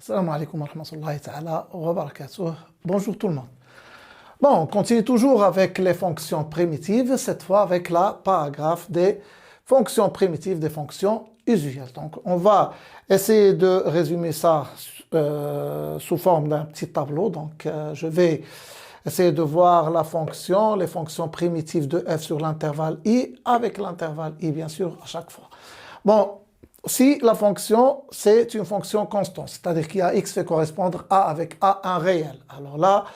Salam alaikum wa rahmatullahi ta'ala wa barakatuh. Bonjour tout le monde. Bon, on continue toujours avec les fonctions primitives, cette fois avec la paragraphe des fonctions primitives des fonctions usuelles. Donc, on va essayer de résumer ça sous forme d'un petit tableau. Donc, je vais essayer de voir les fonctions primitives de f sur l'intervalle i, avec l'intervalle i, bien sûr, à chaque fois. Bon, si la fonction, c'est une fonction constante, c'est-à-dire qu'il y a x fait correspondre à avec a un réel. Alors là,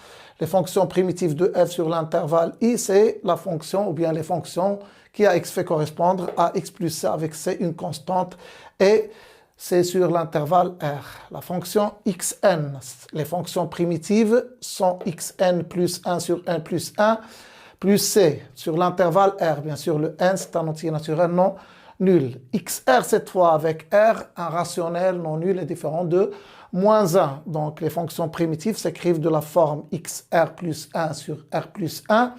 les fonctions primitives de f sur l'intervalle i, c'est la fonction ou bien les fonctions qui a x fait correspondre à x plus c avec c une constante et c'est sur l'intervalle r. La fonction xn, les fonctions primitives sont xn plus 1 sur 1 plus 1 plus c sur l'intervalle r. Bien sûr, le n, c'est un entier naturel non nul. xr, cette fois avec r, un rationnel non nul est différent de moins 1. Donc, les fonctions primitives s'écrivent de la forme xr plus 1 sur r plus 1,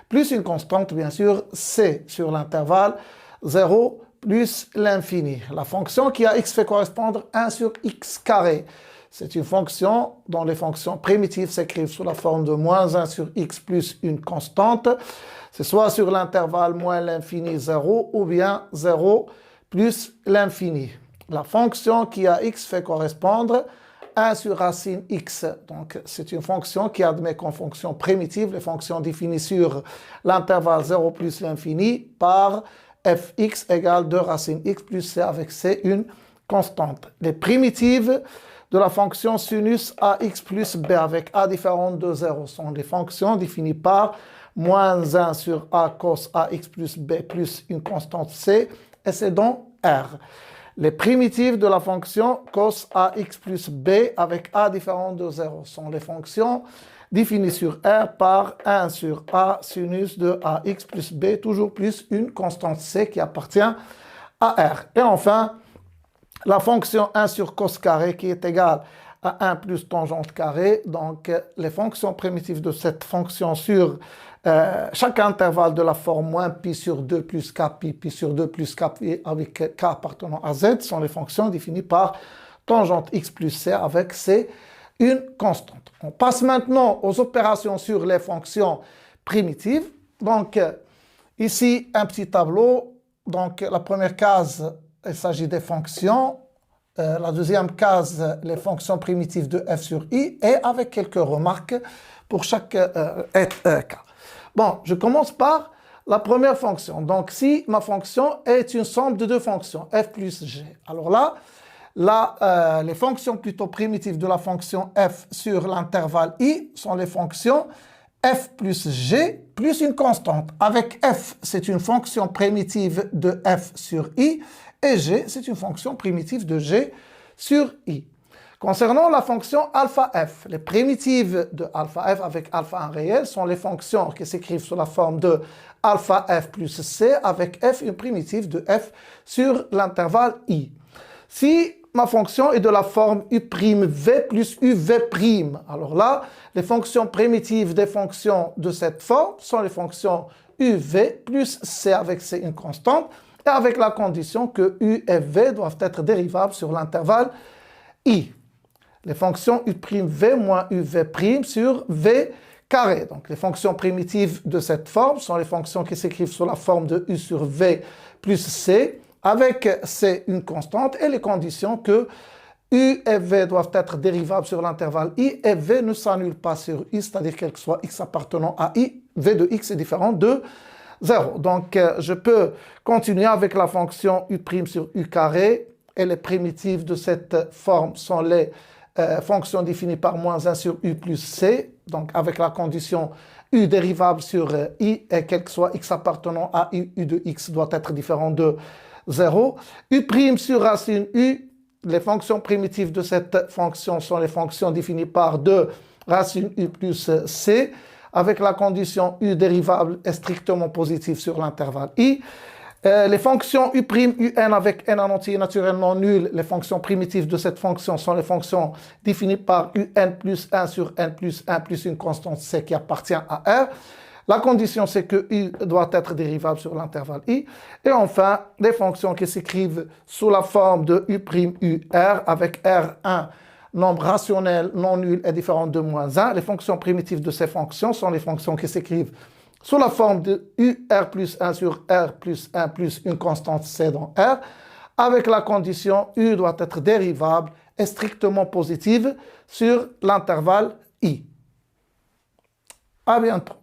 plus une constante, bien sûr, c sur l'intervalle 0 plus l'infini. La fonction qui a x fait correspondre 1 sur x carré. C'est une fonction dont les fonctions primitives s'écrivent sous la forme de moins 1 sur x plus une constante. C'est soit sur l'intervalle moins l'infini 0 ou bien 0 plus l'infini. La fonction qui a x fait correspondre 1 sur racine x. Donc, c'est une fonction qui admet comme fonction primitive les fonctions définies sur l'intervalle 0 plus l'infini par fx égale 2 racine x plus c avec c une constante. Les primitives de la fonction sinus ax plus b avec a différente de 0 sont des fonctions définies par moins 1 sur a cos ax plus b plus une constante c et c'est donc r. Les primitives de la fonction cos ax plus b avec a différent de 0 sont les fonctions définies sur r par 1 sur a sinus de ax plus b, toujours plus une constante c qui appartient à r. Et enfin, la fonction 1 sur cos carré qui est égale à 1 plus tangente carré. Donc, les fonctions primitives de cette fonction sur chaque intervalle de la forme moins pi sur 2 plus k pi sur 2 plus k pi avec k appartenant à z sont les fonctions définies par tangente x plus c avec c une constante. On passe maintenant aux opérations sur les fonctions primitives. Donc, ici, un petit tableau. Donc, la première case, il s'agit des fonctions. La deuxième case, les fonctions primitives de f sur i et avec quelques remarques pour chaque cas. Bon, je commence par la première fonction. Donc, si ma fonction est une somme de deux fonctions, f plus g, alors là, les fonctions plutôt primitives de la fonction f sur l'intervalle i sont les fonctions f plus g plus une constante. Avec f, c'est une fonction primitive de f sur i et g, c'est une fonction primitive de g sur i. Concernant la fonction alpha f, les primitives de alpha f avec alpha un réel sont les fonctions qui s'écrivent sous la forme de alpha f plus c avec f une primitive de f sur l'intervalle i. Si ma fonction est de la forme u' v plus uv', alors là, les fonctions primitives des fonctions de cette forme sont les fonctions uv plus c avec c une constante et avec la condition que u et v doivent être dérivables sur l'intervalle i. Les fonctions u'v moins uv' sur v carré. Donc, les fonctions primitives de cette forme sont les fonctions qui s'écrivent sous la forme de u sur v plus c, avec c une constante et les conditions que u et v doivent être dérivables sur l'intervalle i et v ne s'annule pas sur i, c'est-à-dire quel que soit x appartenant à i, v de x est différent de 0. Donc, je peux continuer avec la fonction u' sur u carré et les primitives de cette forme sont les fonctions définies par moins 1 sur u plus c, donc avec la condition u dérivable sur i et quel que soit x appartenant à i, u de x doit être différent de 0. U' sur racine u, les fonctions primitives de cette fonction sont les fonctions définies par 2 racine u plus c, avec la condition u dérivable est strictement positive sur l'intervalle i. Les fonctions u', un avec n en entier naturellement nul, les fonctions primitives de cette fonction sont les fonctions définies par un plus 1 sur n plus 1 plus une constante c qui appartient à r. La condition, c'est que u doit être dérivable sur l'intervalle i. Et enfin, les fonctions qui s'écrivent sous la forme de u', ur avec r1 nombre rationnel non nul est différent de moins 1. Les fonctions primitives de ces fonctions sont les fonctions qui s'écrivent sous la forme de UR plus 1 sur R plus 1 plus une constante C dans R, avec la condition U doit être dérivable et strictement positive sur l'intervalle I. À bientôt.